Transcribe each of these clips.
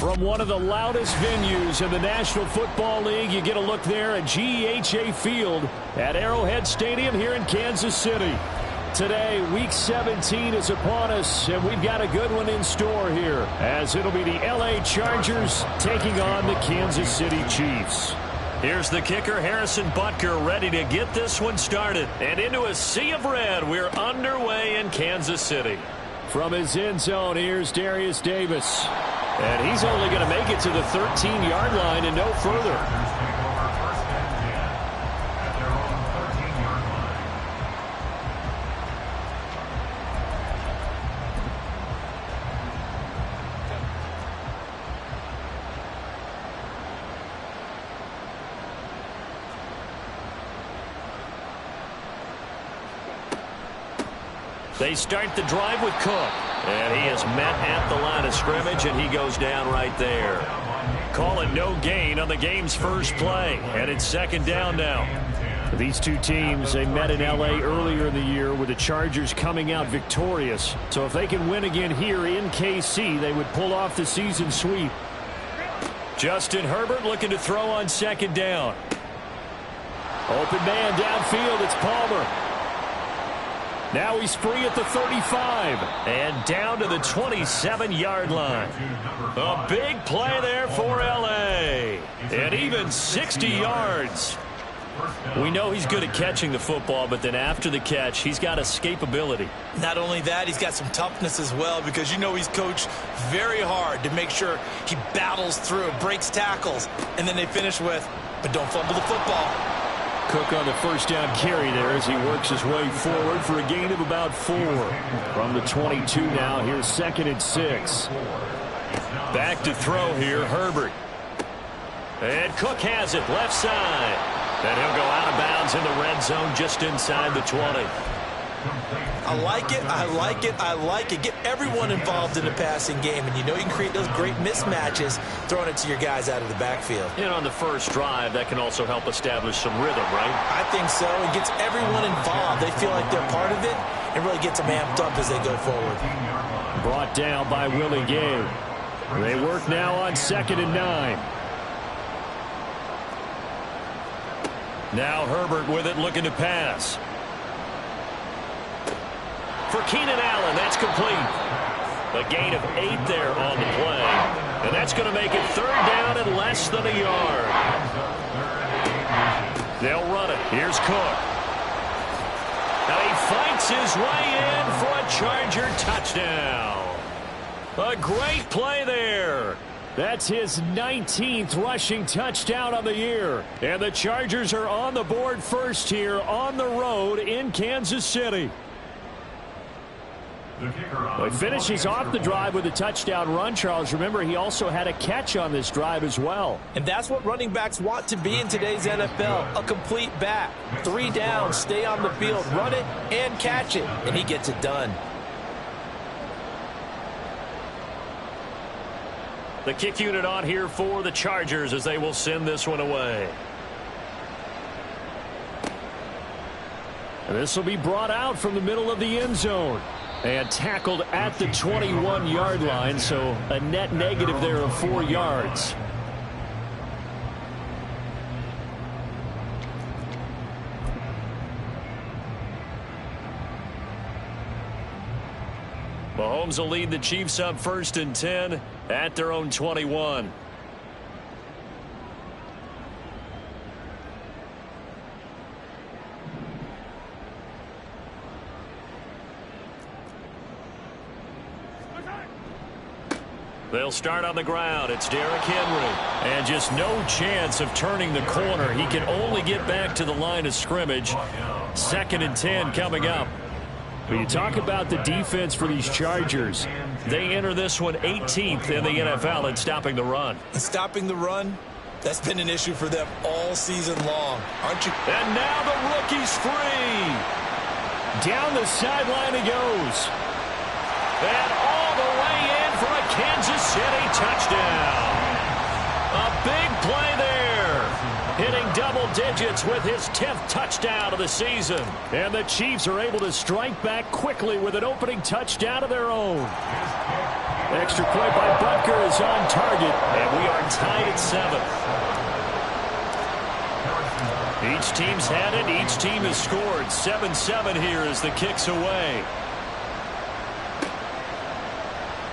From one of the loudest venues in the National Football League, you get a look there at GEHA Field at Arrowhead Stadium here in Kansas City. Today, Week 17 is upon us, and we've got a good one in store here, as it'll be the LA Chargers taking on the Kansas City Chiefs. Here's the kicker, Harrison Butker, ready to get this one started. And into a sea of red, we're underway in Kansas City. From his end zone, here's Darius Davis. And he's only going to make it to the 13-yard line and no further. They start the drive with Cook. And he is met at the line of scrimmage, and he goes down right there. Call it no gain on the game's first play. And it's second down now. These two teams, they met in L.A. earlier in the year with the Chargers coming out victorious. So if they can win again here in KC, they would pull off the season sweep. Justin Herbert looking to throw on second down. Open man downfield, it's Palmer. Now he's free at the 35. And down to the 27-yard line. A big play there for L.A. And even 60 yards. We know he's good at catching the football, but then after the catch, he's got escapability. Not only that, he's got some toughness as well, because you know he's coached very hard to make sure he battles through, breaks tackles, and then they finish with, but don't fumble the football. Cook on the first down carry there as he works his way forward for a gain of about 4. From the 22 now, here's 2nd and 6. Back to throw here, Herbert. And Cook has it, left side. And he'll go out of bounds in the red zone just inside the 20. I like it, I like it, I like it. Get everyone involved in the passing game, and you know you can create those great mismatches throwing it to your guys out of the backfield. And on the first drive, that can also help establish some rhythm, right? I think so. It gets everyone involved. They feel like they're part of it, and really gets them amped up as they go forward. Brought down by Willie Gay. They work now on 2nd and 9. Now Herbert with it, looking to pass. For Keenan Allen, that's complete. A gain of 8 there on the play. And that's going to make it 3rd down and less than a yard. They'll run it. Here's Cook. Now he fights his way in for a Charger touchdown. A great play there. That's his 19th rushing touchdown on the year. And the Chargers are on the board first here on the road in Kansas City. He finishes off the drive with a touchdown run, Charles. Remember, he also had a catch on this drive as well. And that's what running backs want to be in today's NFL, a complete back. 3 downs, stay on the field, run it, and catch it. And he gets it done. The kick unit on here for the Chargers as they will send this one away. And this will be brought out from the middle of the end zone. And tackled at the 21-yard line, so a net negative there of 4 yards. Mahomes will lead the Chiefs up 1st and 10 at their own 21. They'll start on the ground. It's Derrick Henry. And just no chance of turning the corner. He can only get back to the line of scrimmage. 2nd and 10 coming up. When you talk about the defense for these Chargers, they enter this one 18th in the NFL in stopping the run. And stopping the run, that's been an issue for them all season long, aren't you? And now the rookie's free. Down the sideline he goes. And all the way in for a Kansas City touchdown. A big play there. Hitting double digits with his 10th touchdown of the season. And the Chiefs are able to strike back quickly with an opening touchdown of their own. Extra point by Butker is on target, and we are tied at 7. Each team's had it. Each team has scored. 7-7 here as the kick's away.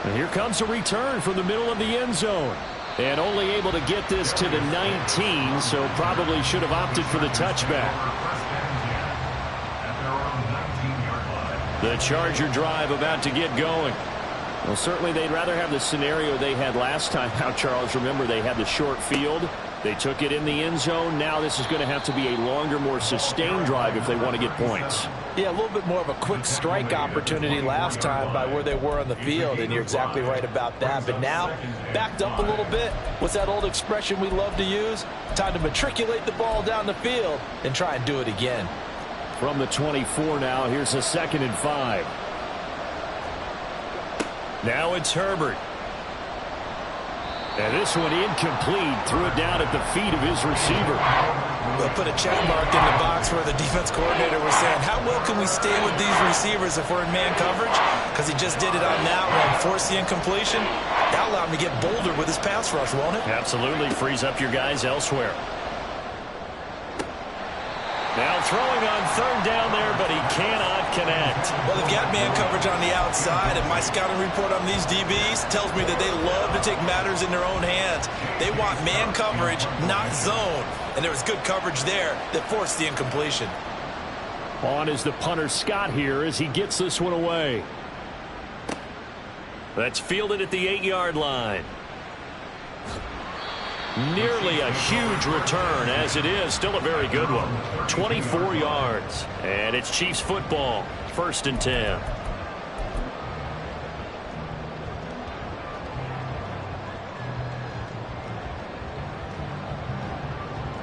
And here comes a return from the middle of the end zone. And only able to get this to the 19, so probably should have opted for the touchback. The Charger drive about to get going. Well, certainly they'd rather have the scenario they had last time. Now, Charles, remember they had the short field. They took it in the end zone. Now this is going to have to be a longer, more sustained drive if they want to get points. Yeah, a little bit more of a quick strike opportunity last time by where they were on the field, and you're exactly right about that. But now, backed up a little bit. What's that old expression we love to use? Time to matriculate the ball down the field and try and do it again. From the 24 now, here's a 2nd and 5. Now it's Herbert. And this one incomplete. Threw it down at the feet of his receiver. They'll put a check mark in the box where the defense coordinator was saying, how well can we stay with these receivers if we're in man coverage? Because he just did it on that one. Forced the incompletion. That allowed him to get bolder with his pass rush, won't it? Absolutely. Frees up your guys elsewhere. Now throwing on 3rd down there, but he cannot connect. Well, they've got man coverage on the outside, and my scouting report on these DBs tells me that they love to take matters in their own hands. They want man coverage, not zone. And there was good coverage there that forced the incompletion. On is the punter Scott here as he gets this one away. That's fielded at the 8-yard line. Nearly a huge return, as it is still a very good one. 24 yards, and it's Chiefs football. 1st and 10.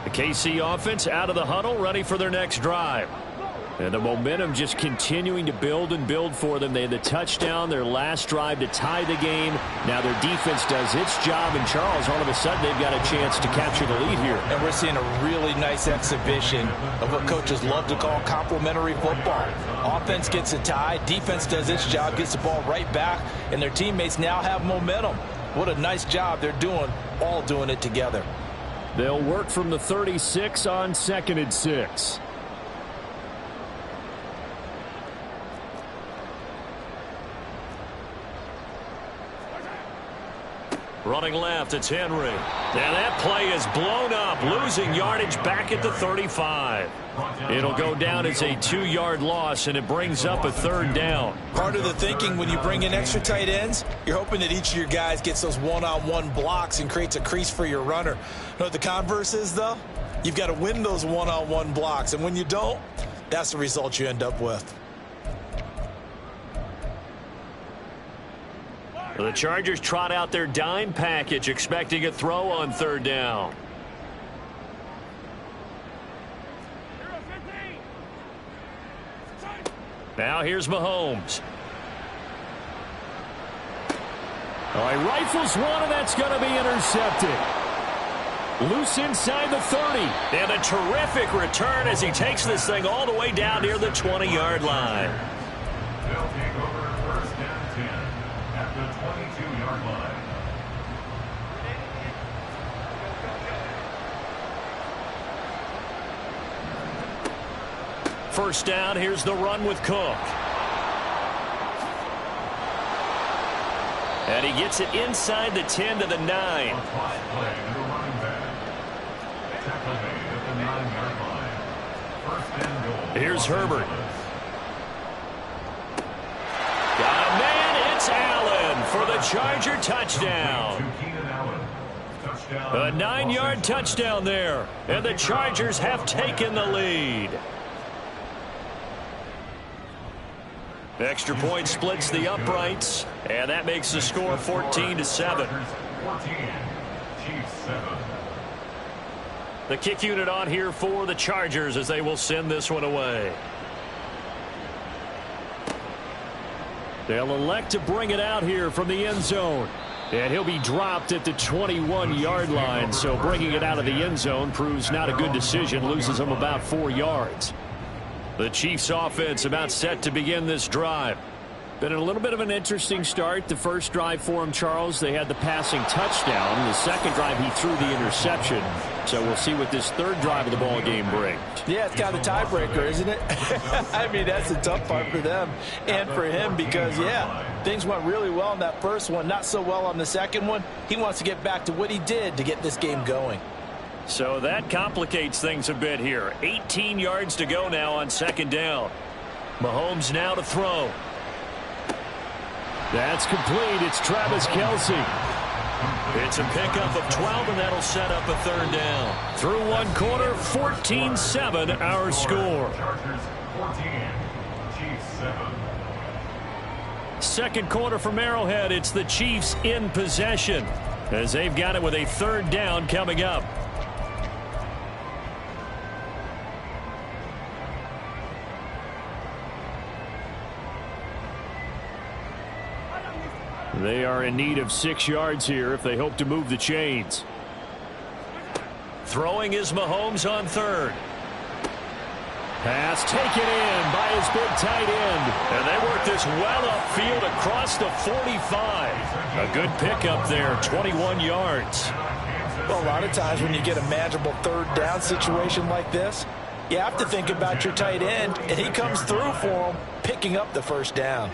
The KC offense out of the huddle, ready for their next drive. And the momentum just continuing to build and build for them. They had the touchdown, their last drive to tie the game. Now their defense does its job, and Charles, all of a sudden, they've got a chance to capture the lead here. And we're seeing a really nice exhibition of what coaches love to call complementary football. Offense gets a tie, defense does its job, gets the ball right back, and their teammates now have momentum. What a nice job they're doing, all doing it together. They'll work from the 36 on 2nd and 6. Running left, it's Henry. Now that play is blown up, losing yardage back at the 35. It'll go down as a 2-yard loss, and it brings up a 3rd down. Part of the thinking when you bring in extra tight ends, you're hoping that each of your guys gets those one-on-one blocks and creates a crease for your runner. You know what the converse is, though? You've got to win those one-on-one blocks, and when you don't, that's the result you end up with. The Chargers trot out their dime package, expecting a throw on 3rd down. Now here's Mahomes. Oh, he rifles one, and that's going to be intercepted. Loose inside the 30. And a terrific return as he takes this thing all the way down near the 20-yard line. They'll take over 1st and 10 at the 22-yard line. First down, here's the run with Cook. And he gets it inside the 10 to the 9. Here's Herbert. Got a man, it's Allen for the Charger touchdown. A 9-yard touchdown there, and the Chargers have taken the lead. Extra point splits the uprights, and that makes the score 14-7. The kick unit on here for the Chargers as they will send this one away. They'll elect to bring it out here from the end zone. And he'll be dropped at the 21-yard line, so bringing it out of the end zone proves not a good decision, loses him about 4 yards. The Chiefs offense about set to begin this drive. Been a little bit of an interesting start. The first drive for him, Charles, they had the passing touchdown. The second drive, he threw the interception. So we'll see what this third drive of the ball game brings. Yeah, it's kind of a tiebreaker, isn't it? I mean, that's the tough part for them and for him because, yeah, things went really well in that first one, not so well on the second one. He wants to get back to what he did to get this game going. So that complicates things a bit here. 18 yards to go now on second down. Mahomes now to throw. That's complete. It's Travis Kelce. It's a pickup of 12, and that'll set up a third down. Through one quarter, 14-7 our score. Chargers 14, Chiefs 7. Second quarter from Arrowhead. It's the Chiefs in possession as they've got it with a third down coming up. They are in need of 6 yards here if they hope to move the chains. Throwing is Mahomes on third. Pass taken in by his big tight end. And they work this well upfield across the 45. A good pickup there, 21 yards. Well, a lot of times when you get a manageable third down situation like this, you have to think about your tight end, and he comes through for him, picking up the first down.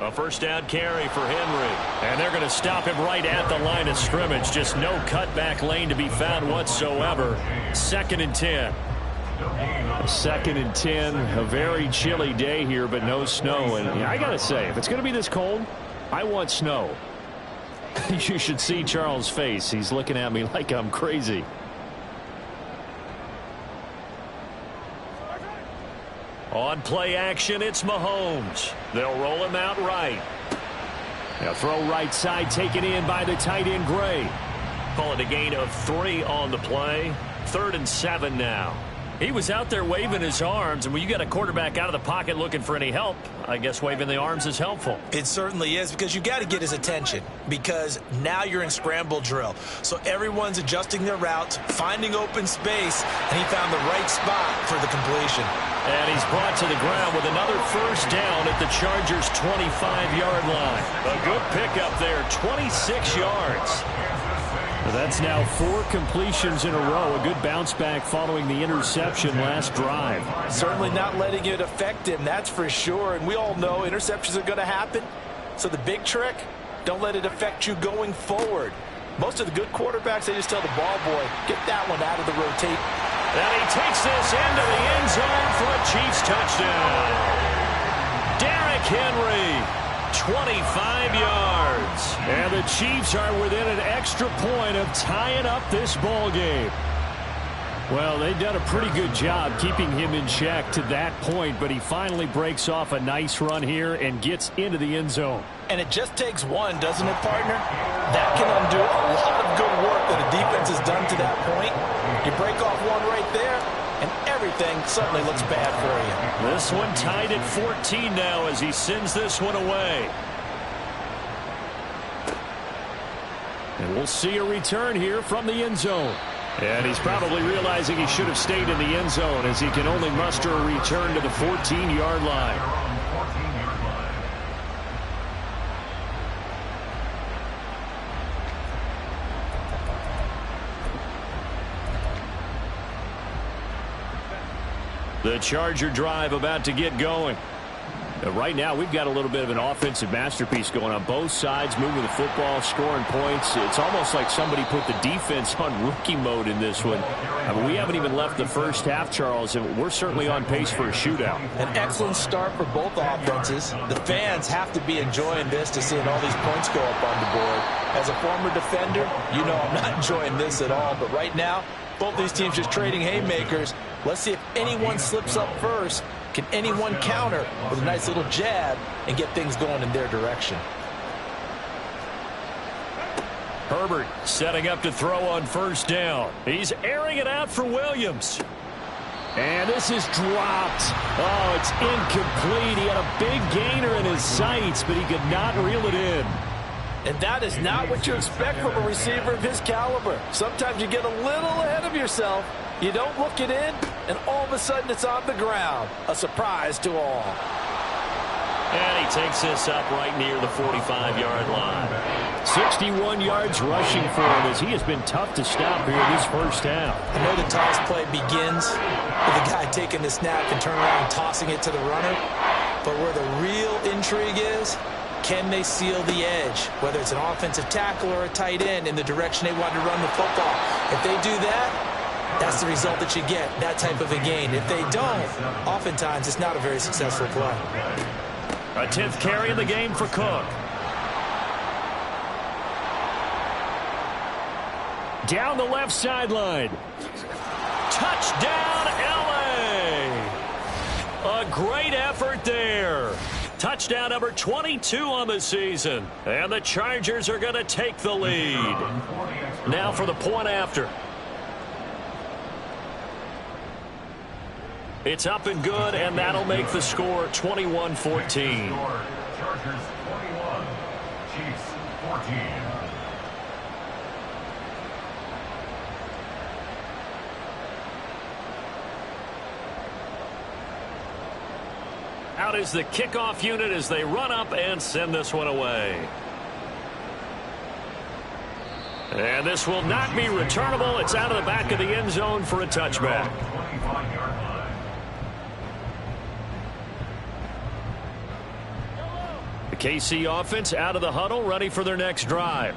A first down carry for Henry. And they're going to stop him right at the line of scrimmage. Just no cutback lane to be found whatsoever. 2nd and 10. 2nd and 10. A very chilly day here, but no snow. And I got to say, if it's going to be this cold, I want snow. You should see Charles' face. He's looking at me like I'm crazy. On play action, it's Mahomes. They'll roll him out right. They'll throw right side, taken in by the tight end Gray. Call it a gain of 3 on the play. 3rd and 7 now. He was out there waving his arms, and when you got a quarterback out of the pocket looking for any help, I guess waving the arms is helpful. It certainly is, because you got to get his attention, because now you're in scramble drill. So everyone's adjusting their routes, finding open space, and he found the right spot for the completion. And he's brought to the ground with another first down at the Chargers' 25-yard line. A good pickup there, 26 yards. That's now 4 completions in a row. A good bounce back following the interception last drive. Certainly not letting it affect him, that's for sure. And we all know interceptions are going to happen. So the big trick, don't let it affect you going forward. Most of the good quarterbacks, they just tell the ball boy, get that one out of the rotate. And he takes this into the end zone for a Chiefs touchdown. Derrick Henry. 25 yards. And the Chiefs are within an extra point of tying up this ball game. Well, they've done a pretty good job keeping him in check to that point, but he finally breaks off a nice run here and gets into the end zone. And it just takes one, doesn't it, partner? That can undo a lot of good work that the defense has done to that point. You break off one right there, and everything suddenly looks bad for you. This one tied at 14 now as he sends this one away. And we'll see a return here from the end zone. And he's probably realizing he should have stayed in the end zone as he can only muster a return to the 14-yard line. The Charger drive about to get going. Right now, we've got a little bit of an offensive masterpiece going on both sides, moving the football, scoring points. It's almost like somebody put the defense on rookie mode in this one. I mean, we haven't even left the first half, Charles, and we're certainly on pace for a shootout. An excellent start for both offenses. The fans have to be enjoying this to seeing all these points go up on the board. As a former defender, you know I'm not enjoying this at all. But right now, both these teams just trading haymakers. Let's see if anyone slips up first. Can anyone counter with a nice little jab and get things going in their direction? Herbert setting up to throw on first down. He's airing it out for Williams. And this is dropped. Oh, it's incomplete. He had a big gainer in his sights, but he could not reel it in. And that is not what you expect from a receiver of his caliber. Sometimes you get a little ahead of yourself. You don't look it in, and all of a sudden it's on the ground. A surprise to all. And he takes this up right near the 45-yard line. 61 yards rushing for him as he has been tough to stop here this first half. I know the toss play begins with the guy taking the snap and turning around and tossing it to the runner. But where the real intrigue is, can they seal the edge, whether it's an offensive tackle or a tight end, in the direction they want to run the football? If they do that, that's the result that you get, that type of a gain. If they don't, oftentimes it's not a very successful play. A 10th carry in the game for Cook. Down the left sideline. Touchdown, LA! A great effort there. Touchdown number 22 on the season. And the Chargers are going to take the lead. Now for the point after. It's up and good, and that'll make the score 21-14. Chargers 21, Chiefs 14. Out is the kickoff unit as they run up and send this one away. And this will not be returnable. It's out of the back of the end zone for a touchback. 25-yard line. The KC offense out of the huddle, ready for their next drive.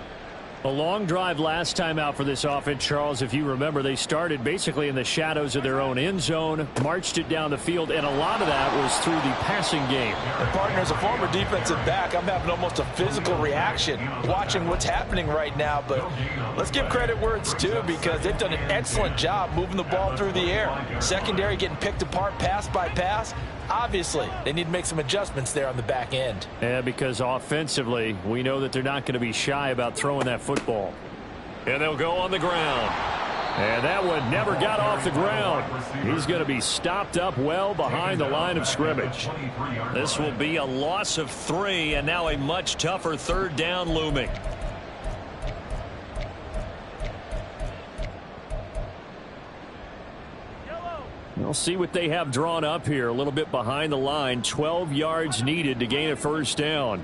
A long drive last time out for this offense, Charles. If you remember, they started basically in the shadows of their own end zone, marched it down the field, and a lot of that was through the passing game. And partner, as a former defensive back, I'm having almost a physical reaction watching what's happening right now. But let's give credit where it's due, because they've done an excellent job moving the ball through the air. Secondary getting picked apart pass by pass. Obviously, they need to make some adjustments there on the back end. Yeah, because offensively, we know that they're not going to be shy about throwing that football. And they'll go on the ground. And that one never got off the ground. He's going to be stopped up well behind the line of scrimmage. This will be a loss of 3, and now a much tougher third down looming. We'll see what they have drawn up here. A little bit behind the line. 12 yards needed to gain a first down.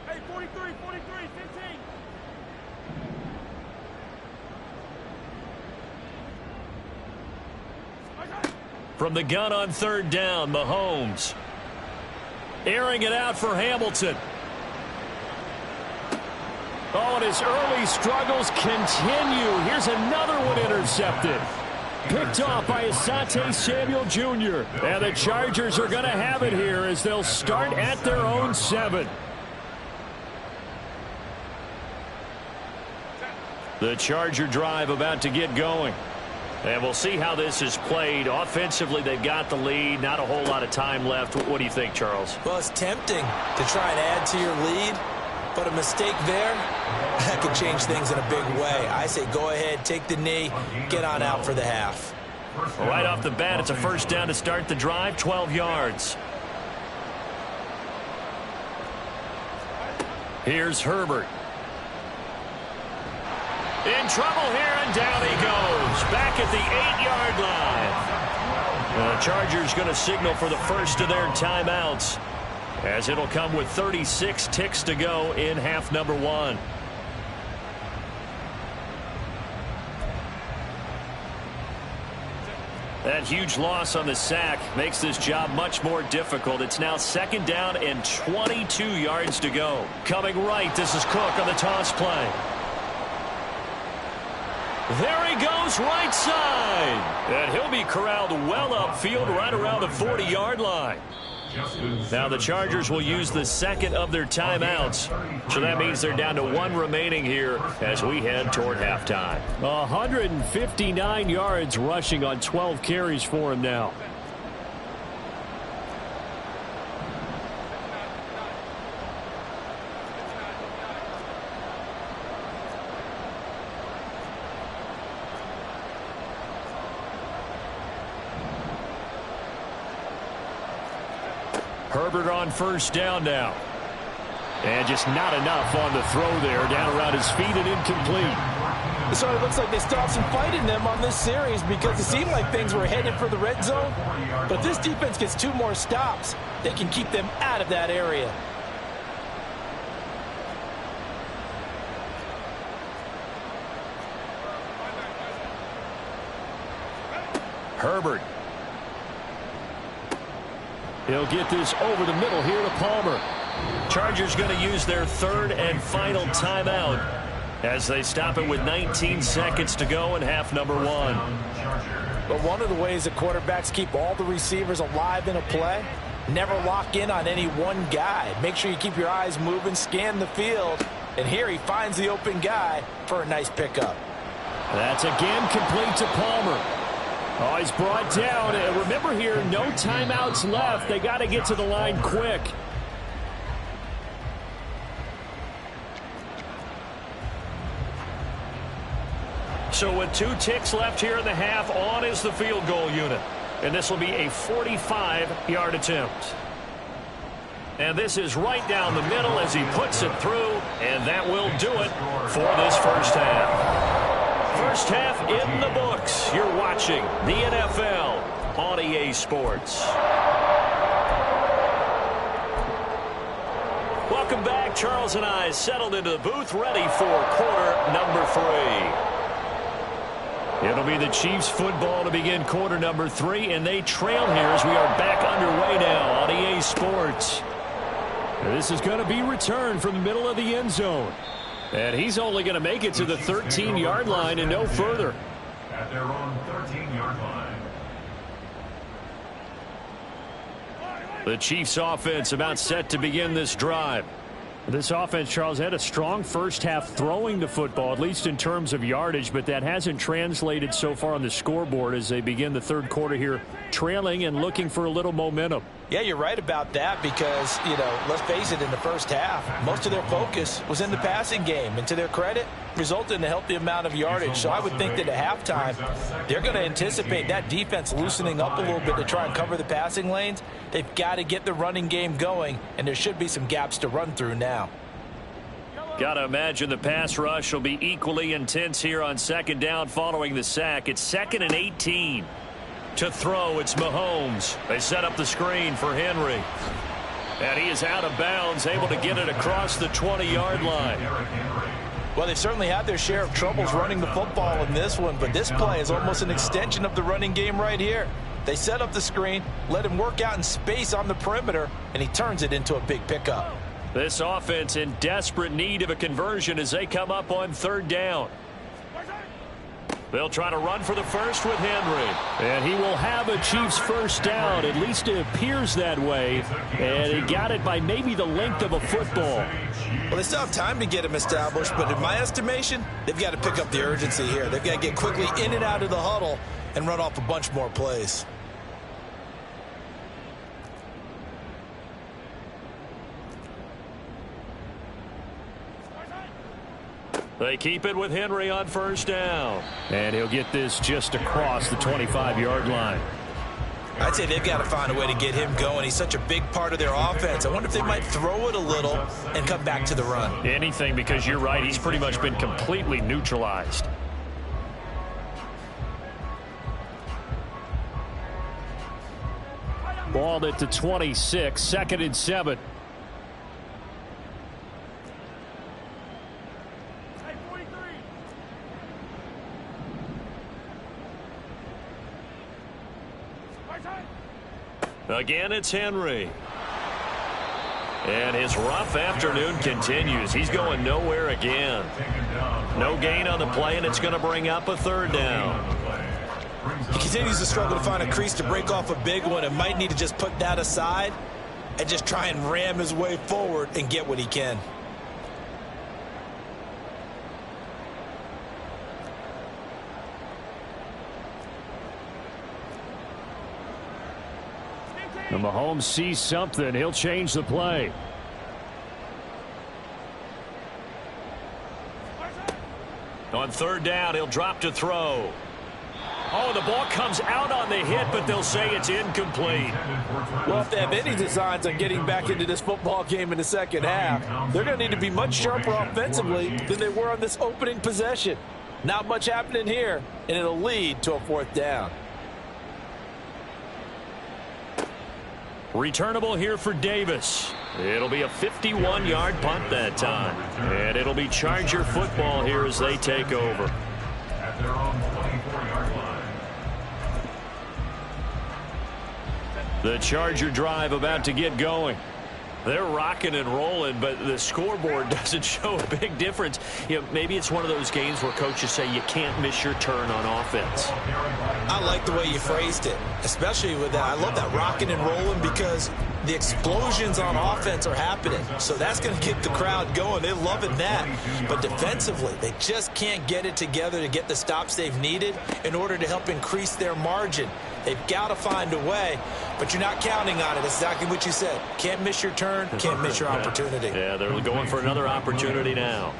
Hey, 43, 15. From the gun on third down, Mahomes. Airing it out for Hamilton. Oh, and his early struggles continue. Here's another one intercepted. Picked off by Asante Samuel Jr. And the Chargers are going to have it here as they'll start at their own 7. The Charger drive about to get going. And we'll see how this is played. Offensively, they've got the lead. Not a whole lot of time left. What do you think, Charles? Well, it's tempting to try and add to your lead. But a mistake there, that could change things in a big way. I say go ahead, take the knee, get on out for the half. Right off the bat, it's a first down to start the drive, 12 yards. Here's Herbert. In trouble here, and down he goes. Back at the 8-yard line. The Chargers going to signal for the first of their timeouts, as it'll come with 36 ticks to go in half number 1. That huge loss on the sack makes this job much more difficult. It's now second down and 22 yards to go. Coming right, this is Cook on the toss play. There he goes, right side. And he'll be corralled well upfield right around the 40-yard line. Now the Chargers will use the second of their timeouts. So that means they're down to 1 remaining here as we head toward halftime. 159 yards rushing on 12 carries for him now. Herbert on first down now. And just not enough on the throw there. Down around his feet and incomplete. So it looks like they still have some fight in them on this series because it seemed like things were headed for the red zone. But if this defense gets 2 more stops, they can keep them out of that area. Herbert. He'll get this over the middle here to Palmer. Chargers going to use their 3rd and final timeout as they stop it with 19 seconds to go in half number 1. But one of the ways that quarterbacks keep all the receivers alive in a play, never lock in on any one guy. Make sure you keep your eyes moving, scan the field, and here he finds the open guy for a nice pickup. That's again complete to Palmer. Oh, he's brought down. And remember here, no timeouts left. They got to get to the line quick. So with 2 ticks left here in the half, on is the field goal unit. And this will be a 45-yard attempt. And this is right down the middle as he puts it through. And that will do it for this first half. First half in the books. You're watching the NFL on EA Sports. Welcome back. Charles and I settled into the booth, ready for quarter number 3. It'll be the Chiefs football to begin quarter number 3, and they trail here as we are back underway now on EA Sports. This is going to be returned from the middle of the end zone. And he's only going to make it to the 13-yard line and no further. At their own 13-yard line. The Chiefs offense about set to begin this drive. This offense, Charles, had a strong first half throwing the football, at least in terms of yardage, but that hasn't translated so far on the scoreboard as they begin the 3rd quarter here, trailing and looking for a little momentum. Yeah, you're right about that because, let's face it, in the first half, most of their focus was in the passing game. And to their credit, resulted in a healthy amount of yardage. So I would think that at halftime, they're going to anticipate that defense loosening up a little bit to try and cover the passing lanes. They've got to get the running game going, and there should be some gaps to run through now. Got to imagine the pass rush will be equally intense here on 2nd down following the sack. It's 2nd and 18. To throw, it's Mahomes. They set up the screen for Henry. And he is out of bounds, able to get it across the 20-yard line. Well, they've certainly had their share of troubles running the football in this one, but this play is almost an extension of the running game right here. They set up the screen, let him work out in space on the perimeter, and he turns it into a big pickup. This offense in desperate need of a conversion as they come up on 3rd down. They'll try to run for the first with Henry. And he will have a Chiefs first down. At least it appears that way. And he got it by maybe the length of a football. Well, they still have time to get him established, but in my estimation, they've got to pick up the urgency here. They've got to get quickly in and out of the huddle and run off a bunch more plays. They keep it with Henry on first down. And he'll get this just across the 25-yard line. I'd say they've got to find a way to get him going. He's such a big part of their offense. I wonder if they might throw it a little and come back to the run. Anything, because you're right. He's pretty much been completely neutralized. Ball at the 26, 2nd and 7. Again, it's Henry. And his rough afternoon continues. He's going nowhere again. No gain on the play, and it's going to bring up a 3rd down. He continues to struggle to find a crease to break off a big one and might need to just put that aside and just try and ram his way forward and get what he can. And Mahomes sees something. He'll change the play. On 3rd down, he'll drop to throw. Oh, the ball comes out on the hit, but they'll say it's incomplete. Well, if they have any designs on getting back into this football game in the second half, they're going to need to be much sharper offensively than they were on this opening possession. Not much happening here, and it'll lead to a 4th down. Returnable here for Davis. It'll be a 51-yard punt that time. And it'll be Charger football here as they take over. At their own 24-yard line. The Charger drive about to get going. They're rocking and rolling, but the scoreboard doesn't show a big difference. You know, maybe it's one of those games where coaches say you can't miss your turn on offense. I like the way you phrased it, especially with that. I love that rocking and rolling because the explosions on offense are happening. So that's going to get the crowd going. They're loving that. But defensively, they just can't get it together to get the stops they've needed in order to help increase their margin. They've got to find a way, but you're not counting on it. That's exactly what you said. Can't miss your turn, can't miss your opportunity. Yeah, they're going for another opportunity now.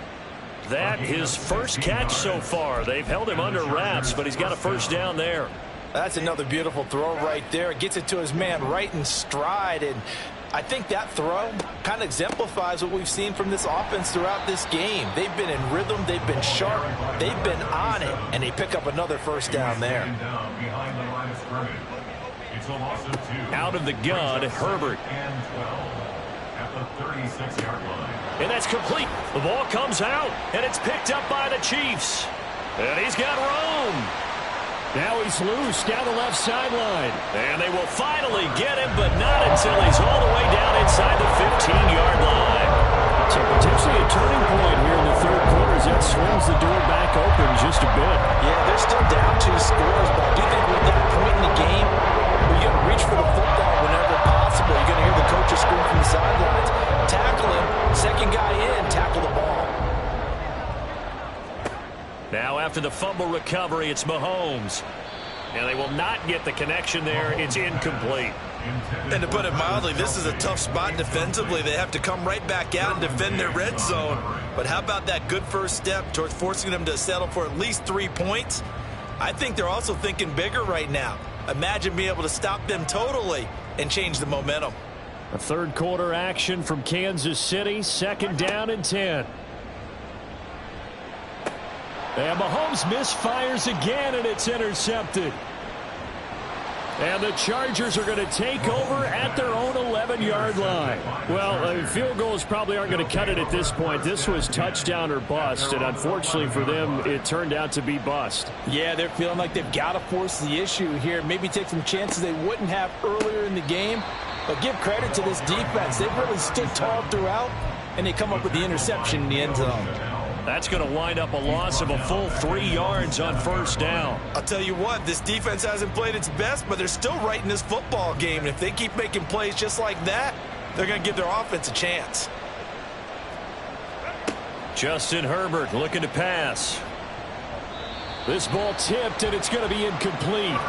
That his first catch so far. They've held him under wraps, but he's got a 1st down there. That's another beautiful throw right there. Gets it to his man right in stride, and I think that throw kind of exemplifies what we've seen from this offense throughout this game. They've been in rhythm, they've been sharp, they've been on it, and they pick up another 1st down there. Behind the line of scrimmage. It's a loss of 2. Out of the gun, Herbert. And 12 at the 36-yard line. And that's complete. The ball comes out, and it's picked up by the Chiefs. And he's got room. Now he's loose down the left sideline. And they will finally get him, but not until he's all the way down inside the 15-yard line. So potentially a turning point here in the 3rd quarter as that swings the door back open just a bit. Yeah, they're still down 2 scores, but I do think with that point in the game, we're going to reach for the football whenever possible. You're going to hear the coaches scream from the sidelines. Tackle him, 2nd guy in, tackle the ball. Now after the fumble recovery, it's Mahomes. And they will not get the connection there. It's incomplete. And to put it mildly, this is a tough spot defensively. They have to come right back out and defend their red zone. But how about that good first step towards forcing them to settle for at least 3 points? I think they're also thinking bigger right now. Imagine being able to stop them totally and change the momentum. A 3rd quarter action from Kansas City. 2nd down and 10. And Mahomes misfires again, and it's intercepted. And the Chargers are going to take over at their own 11-yard line. Well, field goals probably aren't going to cut it at this point. This was touchdown or bust, and unfortunately for them, it turned out to be bust. Yeah, they're feeling like they've got to force the issue here. Maybe take some chances they wouldn't have earlier in the game. But give credit to this defense. They've really stood tall throughout, and they come up with the interception in the end zone. That's going to wind up a loss of a full 3 yards on 1st down. I'll tell you what, this defense hasn't played its best, but they're still right in this football game. And if they keep making plays just like that, they're going to give their offense a chance. Justin Herbert looking to pass. This ball tipped, and it's going to be incomplete.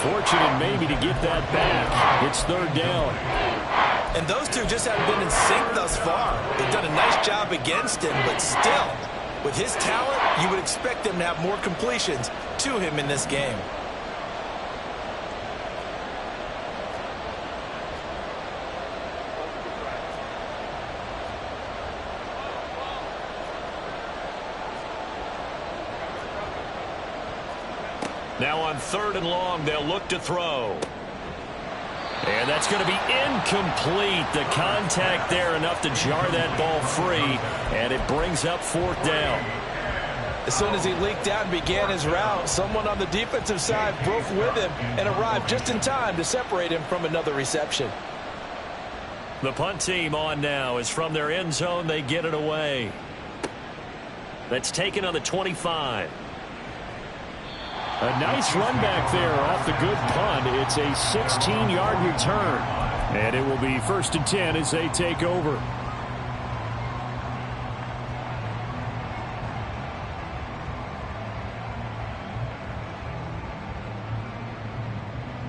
Fortunate maybe to get that back. It's 3rd down. And those two just haven't been in sync thus far. They've done a nice job against him, but still, with his talent, you would expect them to have more completions to him in this game. Now on 3rd and long, they'll look to throw. And that's going to be incomplete. The contact there enough to jar that ball free, and it brings up 4th down. As soon as he leaked out and began his route, someone on the defensive side broke with him and arrived just in time to separate him from another reception. The punt team on now is from their end zone. They get it away. That's taken on the 25. A nice run back there off the good punt. It's a 16-yard return. And it will be 1st and 10 as they take over.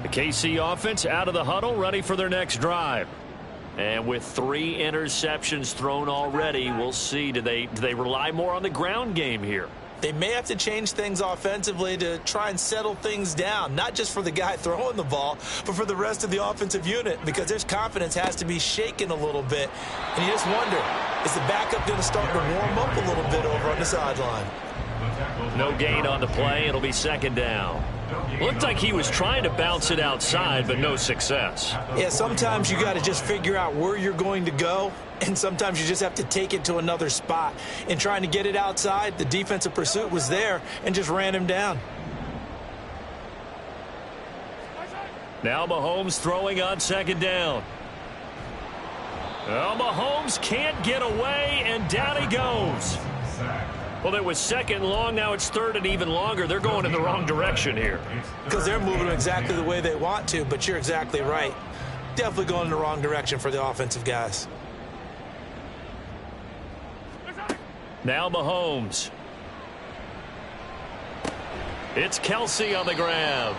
The KC offense out of the huddle, ready for their next drive. And with 3 interceptions thrown already, we'll see. Do they rely more on the ground game here? They may have to change things offensively to try and settle things down, not just for the guy throwing the ball, but for the rest of the offensive unit, because their confidence has to be shaken a little bit. And you just wonder, is the backup going to start to warm up a little bit over on the sideline? No gain on the play. It'll be second down. Looked like he was trying to bounce it outside, but no success. Yeah, sometimes you got to just figure out where you're going to go, and sometimes you just have to take it to another spot. In trying to get it outside, the defensive pursuit was there and just ran him down. Now Mahomes throwing on second down. Well, Mahomes can't get away, and down he goes. Well, it was second long. Now it's third and even longer. They're going in the wrong direction here. Because they're moving exactly the way they want to, but you're exactly right. Definitely going in the wrong direction for the offensive guys. Now Mahomes. It's Kelsey on the grab.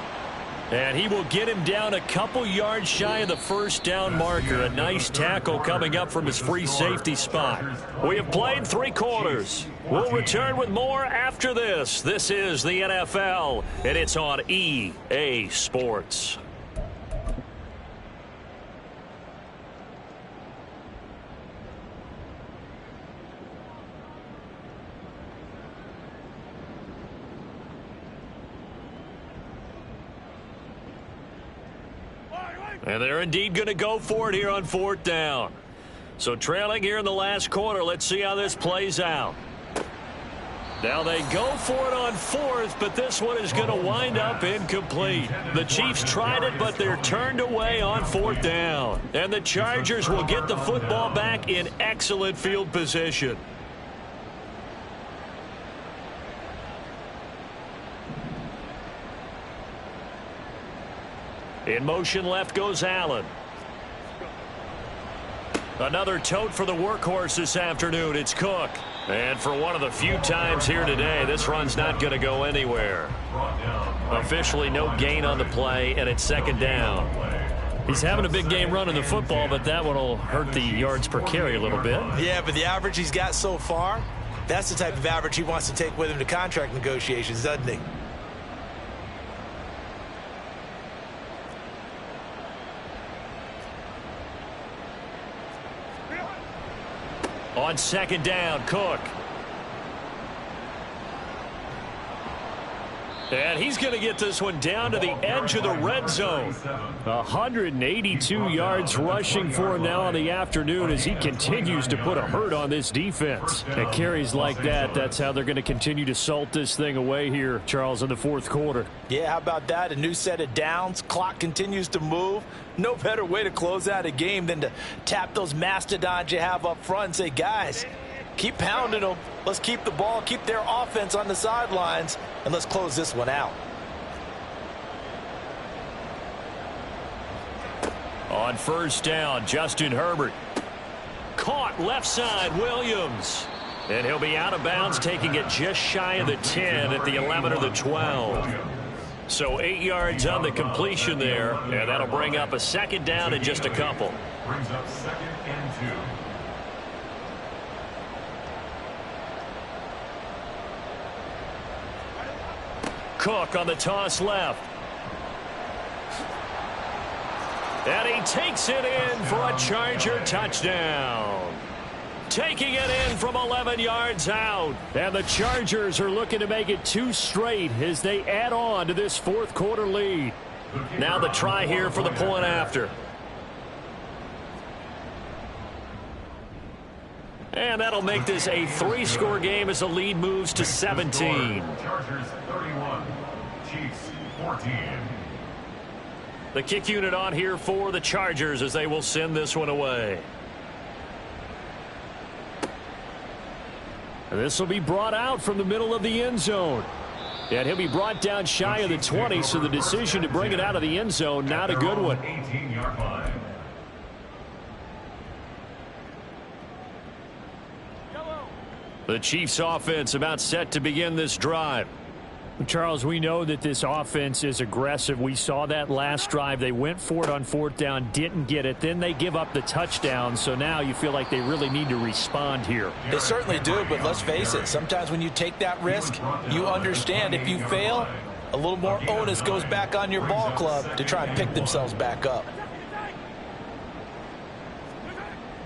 And he will get him down a couple yards shy of the first down marker. A nice tackle coming up from his free safety spot. We have played 3 quarters. We'll return with more after this. This is the NFL, and it's on EA Sports. And they're indeed going to go for it here on 4th down. So trailing here in the last quarter. Let's see how this plays out. Now they go for it on 4th, but this one is going to wind up incomplete. The Chiefs tried it, but they're turned away on 4th down. And the Chargers will get the football back in excellent field position. In motion left goes Allen. Another tote for the workhorse this afternoon. It's Cook. And for one of the few times here today, this run's not going to go anywhere. Officially no gain on the play, and it's second down. He's having a big game running the football, but that one will hurt the yards per carry a little bit. Yeah, but the average he's got so far, that's the type of average he wants to take with him to contract negotiations, doesn't he? On second down, Cook. And he's going to get this one down to the edge of the red zone. 182 yards rushing for him now on the afternoon as he continues to put a hurt on this defense. And carries like that, that's how they're going to continue to salt this thing away here, Charles, in the 4th quarter. Yeah, how about that? A new set of downs. Clock continues to move. No better way to close out a game than to tap those mastodons you have up front and say, guys, keep pounding them. Let's keep the ball, keep their offense on the sidelines, and let's close this one out. On first down, Justin Herbert. Caught left side, Williams. And he'll be out of bounds, taking it just shy of the 10 at the 11 or the 12. So 8 yards on the completion there, and that'll bring up a second down in just a couple. Brings up 2nd and 2. Cook on the toss left. And he takes it in for a Charger touchdown. Taking it in from 11 yards out. And the Chargers are looking to make it 2 straight as they add on to this 4th quarter lead. Now the try here for the point after. And that'll make this a 3-score game as the lead moves to 17. Chargers 31, Chiefs 14. The kick unit on here for the Chargers as they will send this one away. And this will be brought out from the middle of the end zone. And he'll be brought down shy of the 20, so the decision to bring it out of the end zone, not a good one. 18-yard line. The Chiefs offense about set to begin this drive. Charles, we know that this offense is aggressive. We saw that last drive. They went for it on fourth down, didn't get it. Then they give up the touchdown. So now you feel like they really need to respond here. They certainly do, but let's face it. Sometimes when you take that risk, you understand if you fail, a little more onus goes back on your ball club to try and pick themselves back up.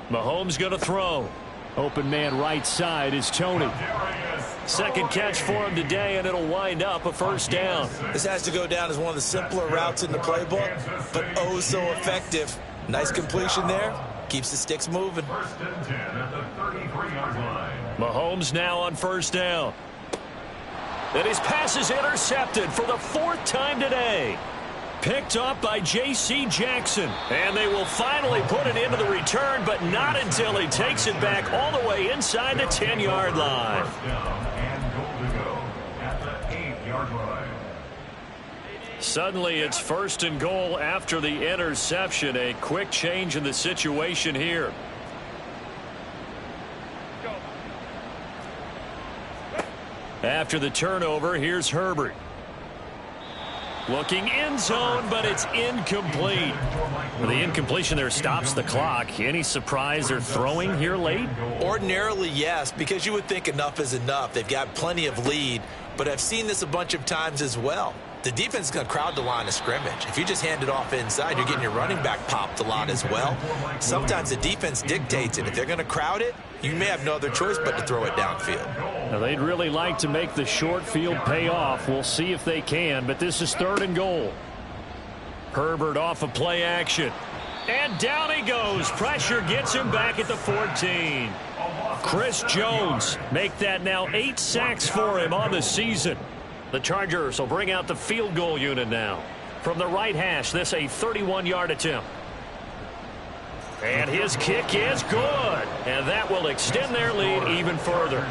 Mahomes going to throw. Open man right side is Tony. Second catch for him today, and it'll wind up a first down. This has to go down as one of the simpler routes in the playbook, but oh so effective. Nice completion there. Keeps the sticks moving. First and 10 at the 33-yard line. Mahomes now on first down. And his pass is intercepted for the fourth time today. Picked up by J.C. Jackson. And they will finally put it into the return, but not until he takes it back all the way inside the 10-yard line. First down and goal to go at the 8-yard line. Suddenly it's first and goal after the interception. A quick change in the situation here. After the turnover, here's Herbert. Looking end zone, but it's incomplete. Well, the incompletion there stops the clock. Any surprise they're throwing here late? Ordinarily, yes, because you would think enough is enough. They've got plenty of lead, but I've seen this a bunch of times as well. The defense is going to crowd the line of scrimmage. If you just hand it off inside, you're getting your running back popped a lot as well. Sometimes the defense dictates it. If they're going to crowd it, you may have no other choice but to throw it downfield. Now, they'd really like to make the short field pay off. We'll see if they can, but this is third and goal. Herbert off of play action. And down he goes. Pressure gets him back at the 14. Chris Jones make that now 8 sacks for him on the season. The Chargers will bring out the field goal unit now. From the right hash, this a 31-yard attempt. And his kick is good. And that will extend their lead even further.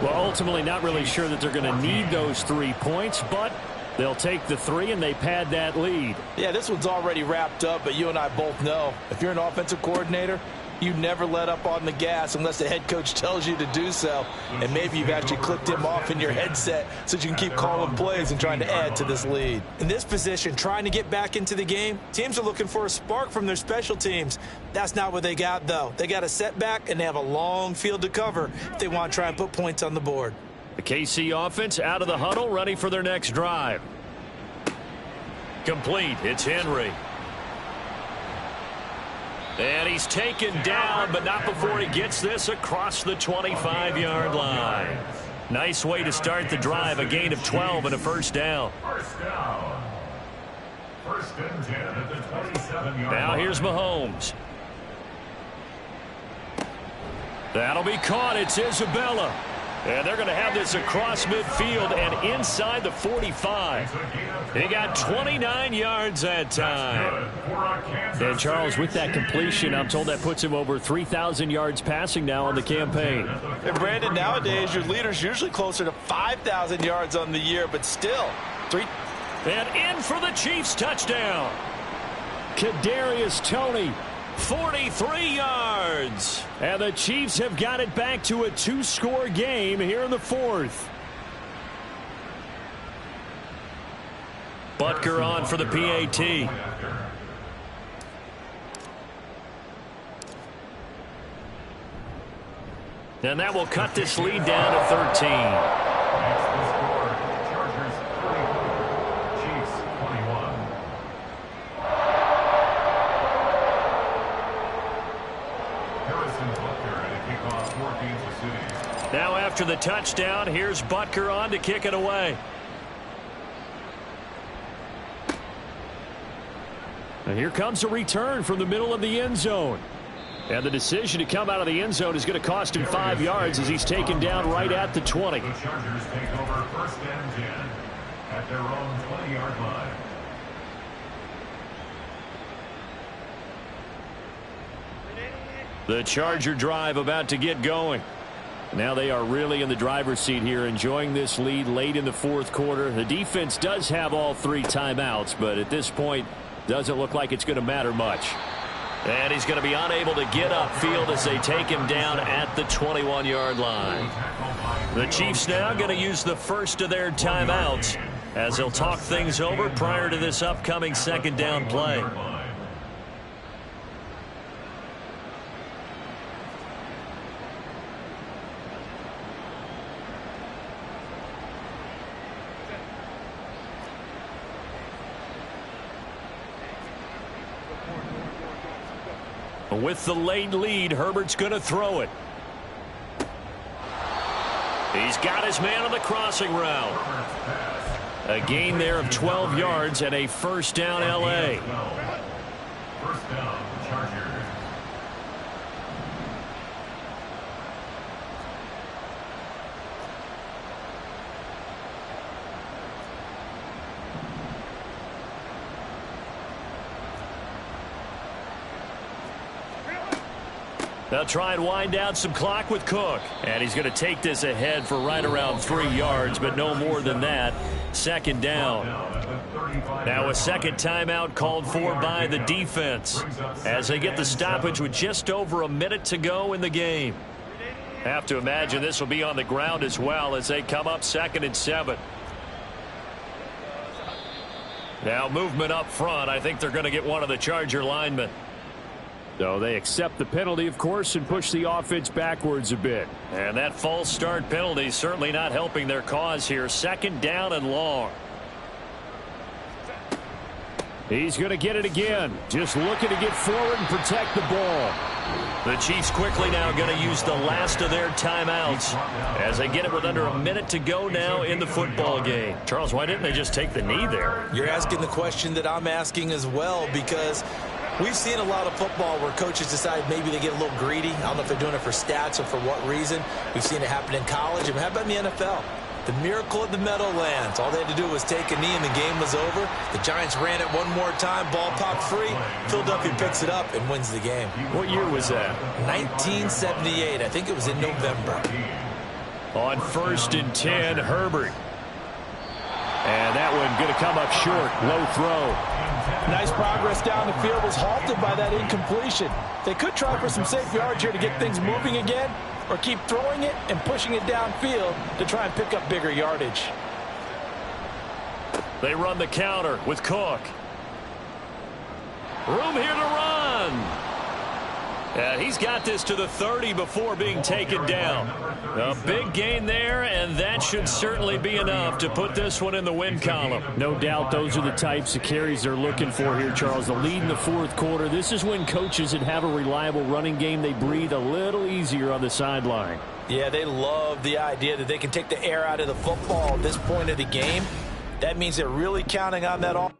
Well, ultimately not really sure that they're going to need those 3 points, but they'll take the 3 and they pad that lead. Yeah, this one's already wrapped up, but you and I both know if you're an offensive coordinator, you never let up on the gas unless the head coach tells you to do so. And maybe you've actually clicked him off in your headset so you can keep calling plays and trying to add to this lead. In this position, trying to get back into the game, teams are looking for a spark from their special teams. That's not what they got, though. They got a setback, and they have a long field to cover if they want to try and put points on the board. The KC offense out of the huddle, ready for their next drive. Complete. It's Henry. And he's taken down, but not before he gets this across the 25-yard line. Nice way to start the drive, a gain of 12 and a first down. First down. First and 10 at the 27-yard line. Now here's Mahomes. That'll be caught. It's Isabella. And they're going to have this across midfield and inside the 45. He got 29 yards that time. And Charles, with that completion, I'm told that puts him over 3,000 yards passing now on the campaign. And Brandon, nowadays your leader's usually closer to 5,000 yards on the year, but still. And in for the Chiefs touchdown. Kadarius Toney. 43 yards. And the Chiefs have got it back to a 2-score game here in the fourth. Butker on for the PAT. And that will cut this lead down to 13. Now after the touchdown, here's Butker on to kick it away. And here comes a return from the middle of the end zone. And the decision to come out of the end zone is going to cost him 5 yards as he's taken down right at the 20. The Chargers take over first and 10 at their own 20-yard line. The Charger drive about to get going. Now they are really in the driver's seat here, enjoying this lead late in the fourth quarter. The defense does have all 3 timeouts, but at this point, doesn't look like it's going to matter much. And he's going to be unable to get upfield as they take him down at the 21-yard line. The Chiefs now going to use the first of their timeouts as they'll talk things over prior to this upcoming second down play. With the late lead, Herbert's going to throw it. He's got his man on the crossing route. A gain there of 12 yards and a first down L.A. First down, Chargers. They'll try and wind down some clock with Cook. And he's going to take this ahead for right around 3 yards, but no more than that. Second down. Now a second timeout called for by the defense as they get the stoppage with just over a minute to go in the game. Have to imagine this will be on the ground as well as they come up 2nd and 7. Now movement up front. I think they're going to get one of the Charger linemen. So they accept the penalty, of course, and push the offense backwards a bit. And that false start penalty certainly not helping their cause here. Second down and long. He's going to get it again. Just looking to get forward and protect the ball. The Chiefs quickly now going to use the last of their timeouts as they get it with under a minute to go now in the football game. Charles, why didn't they just take the knee there? You're asking the question that I'm asking as well, because we've seen a lot of football where coaches decide maybe they get a little greedy. I don't know if they're doing it for stats or for what reason. We've seen it happen in college. And how about in the NFL? The miracle of the Meadowlands. All they had to do was take a knee and the game was over. The Giants ran it one more time. Ball popped free. Philadelphia picks it up and wins the game. What year was that? 1978. I think it was in November. On 1st and 10, Herbert. And that one going to come up short. Low throw. Nice progress down the field, was halted by that incompletion. They could try for some safe yards here to get things moving again, or keep throwing it and pushing it downfield to try and pick up bigger yardage. They run the counter with Cook. Room here to run. And he's got this to the 30 before being taken down. A big gain there, and that should certainly be enough to put this one in the win column. No doubt those are the types of carries they're looking for here, Charles. The lead in the fourth quarter. This is when coaches that have a reliable running game, they breathe a little easier on the sideline. Yeah, they love the idea that they can take the air out of the football at this point of the game. That means they're really counting on that offense.